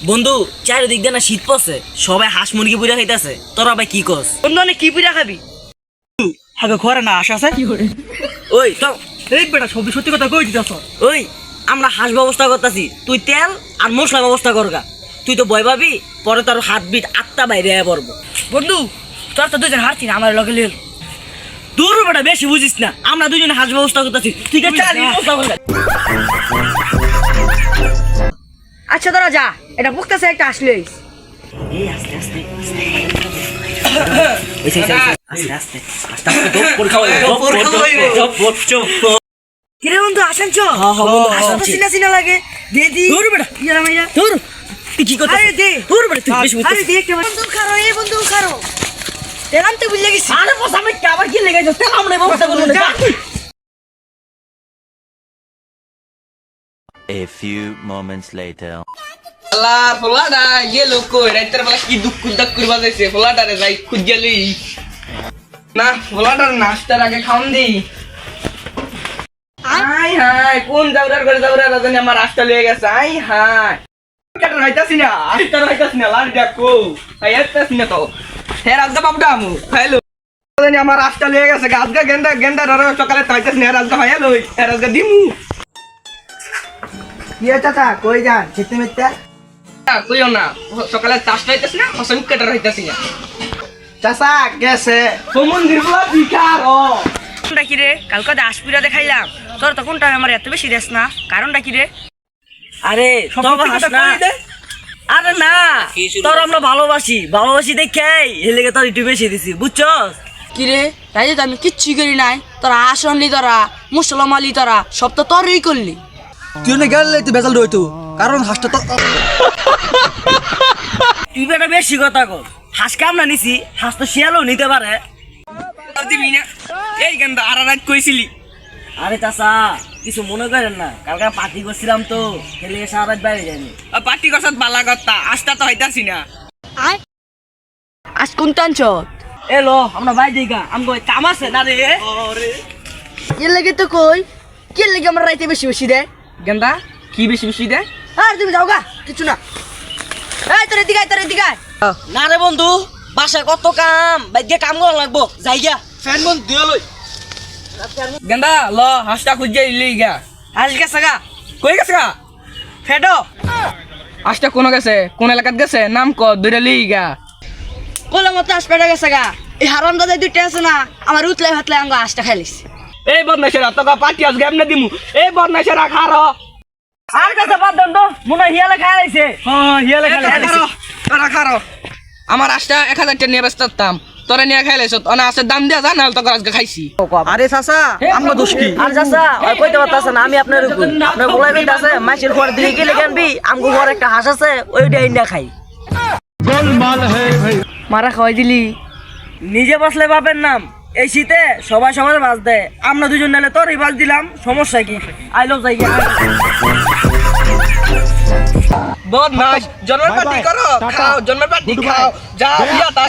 বন্ধু চারিদিক দিয়ে না শীত পড়ছে, সবাই হাঁস মুরগি পুরা খাইতেছে, তোরা ভাই কি কস? বন্ধু অনেক কি পুরা খাবি? আগে ঘরে না আশা আছে ওই তো এই বেটা সবজি সত্যি কথা কই দিতেছ। ওই আমরা হাঁস ব্যবস্থা করতেছি, তুই তেল আর মশলা ব্যবস্থা করগা। তুই তো ভয় পাবি, পরে তোর হাত বিট আত্মা বাইরে পড়বো। বন্ধু তোর তো দুজন হারছি না, আমার লগে লিল। দূর বেটা বেশি বুঝিস না, আমরা দুজনে হাঁস ব্যবস্থা করতেছি, তুই কে চালি ব্যবস্থা করগা। আচ্ছা তোরা যা, এটা বুকতেছে একটা আসলে এই আস্তে আস্তে আস্তে আস্তে আস্তে দপ করে খাওয়াইবো। কিরে বন্ধু আসেন চ। বন্ধু, আসেন তো চিনা চিনা লাগে। দে দি দূর বেটা ইয়ারা মাইয়া দূর, তুই কি করছিস? আরে দে দূর বেটা তুই বেশি আরে দে একটা বন্ধু খারো, এই বন্ধু খারো। তেলাম তো বুঝলে গেছি। আরে বস আমি আবার কি লেগে যাচ্ছে, আমরা ব্যবস্থা করব না। A few moments later. আল্লাহ ফলাডা গেল কই রাইতের বেলা কি দুঃখ দুঃখ করে বাজাইছে ফলাডারে যাই খুঁজে লই না ফলাডার নাস্তার আগে খাওন দেই আই হাই কোন যাওরার করে যাওরা রাজনী আমার রাস্তা লয়ে গেছে আই হাই কাটা রাইতাছি না আস্তা রাইতাছি না লাল দেখো আইতাছি না তো হে রাজগা বাবডা আমু খাইলো রাজনী আমার রাস্তা লয়ে গেছে গাছগা গেন্দা গেন্দা ধরে সকালে তাইতাছি না রাজগা খাইলো হে রাজগা দিমু কি চাচা কই যান খেতে মেতে? কইও না সকালে চাষ হইতাছি না ফসল কাটা হইতাছি না চাচা গেছে সমন্দির বলা বিকার ও কোনটা কি রে? কালকে দাসপুরা দেখাইলাম, তোর তো কোনটা আমার এত বেশি দেশ না, কারণটা কি রে? আরে তোর হাস না, আরে না তোর আমরা ভালোবাসি ভালোবাসি দেখাই হেলেগে তোর একটু বেশি দিছি, বুঝছস? কি রে তাই তো আমি কিচ্ছুই করি নাই, তোরা আসনলি তোরা মুসলমান আলী তোরা সব তো তোরই করলি। তুই না গেলে তুই বেজাল রইতো, কারণ হাঁসটা তো তুই বেটা বেশি কথা কর। হাঁস কামনা নিছি, হাঁস তো শিয়ালও নিতে পারে। দিবি না এই গেন্দা আর রাত কইছিলি আরে চাচা কিছু মনে করেন না, কালকে পার্টি করছিলাম তো হেলেগে সারা রাত বাইরে যায়নি। পার্টি করছত বালা কথা আস্তা তো হইতাছি না আজ কোন টানছত? এলো আমরা ভাই দিগা আমগো কাম আছে না রে। এর লাগে তো কই কি লাগে আমরা রাইতে বেশি বেশি দে? গেন্দা কি বেশি বেশি দে আর তুমি যাও গা, কিছু না। এই তোর এদিকে আয়, তোর এদিকে আয়। না রে বন্ধু, বাসায় কত কাম, বাইকে কাম করা লাগবো, যাই গিয়া ফ্যান বন্ধ দিয়ে লই। গেন্দা ল হাঁসটা খুঁজে লই গা আজ গেছে গা কই গেছে গা ফেডো হাঁসটা কোন গেছে কোন এলাকাত গেছে নাম ক দইরা লই গা কোলা মতো আস পেটে গেছে গা। এই হারাম দাদা দুইটা আছে না, আমার উতলাই ভাতলাই আঙ্গ আশটা খাইলিস। এই বদমাইশেরা তোকে পার্টি আজ এমনে দিমু এই বদমাইশেরা খারো আর কাছে বাদ দেন তো, মনে হয় হিয়ালে খাই আইছে। হ্যাঁ হিয়ালে খারো তোরা খারো আমার হাঁসটা 1000 টাকা নিয়ে বেচতাম তোরা নিয়ে খাইলাইছ অনা আছে দাম দিয়া জানাল তোকে আজকে খাইছি আরে চাচা আমরা দোষ কি? আর চাচা ওই কইতে পারতাছ না, আমি আপনার উপর আপনার বলাই কইতে আছে মাছের ঘর দিকে গেলে কেনবি, আমগো ঘর একটা হাঁস আছে ওইটা ইন্ডা খাই। মারা খাওয়াই দিলি। নিজে বসলে বাপের নাম, এই শীতে সবাই সবার বাস দেয়, আমরা দুজন নালে তোরই বাস দিলাম, সমস্যা কি? আইলো যাই গিয়া। বদমাইশ জন্মের পার্টি করো খাও জন্মের পার্টি খাও যা দিয়া তা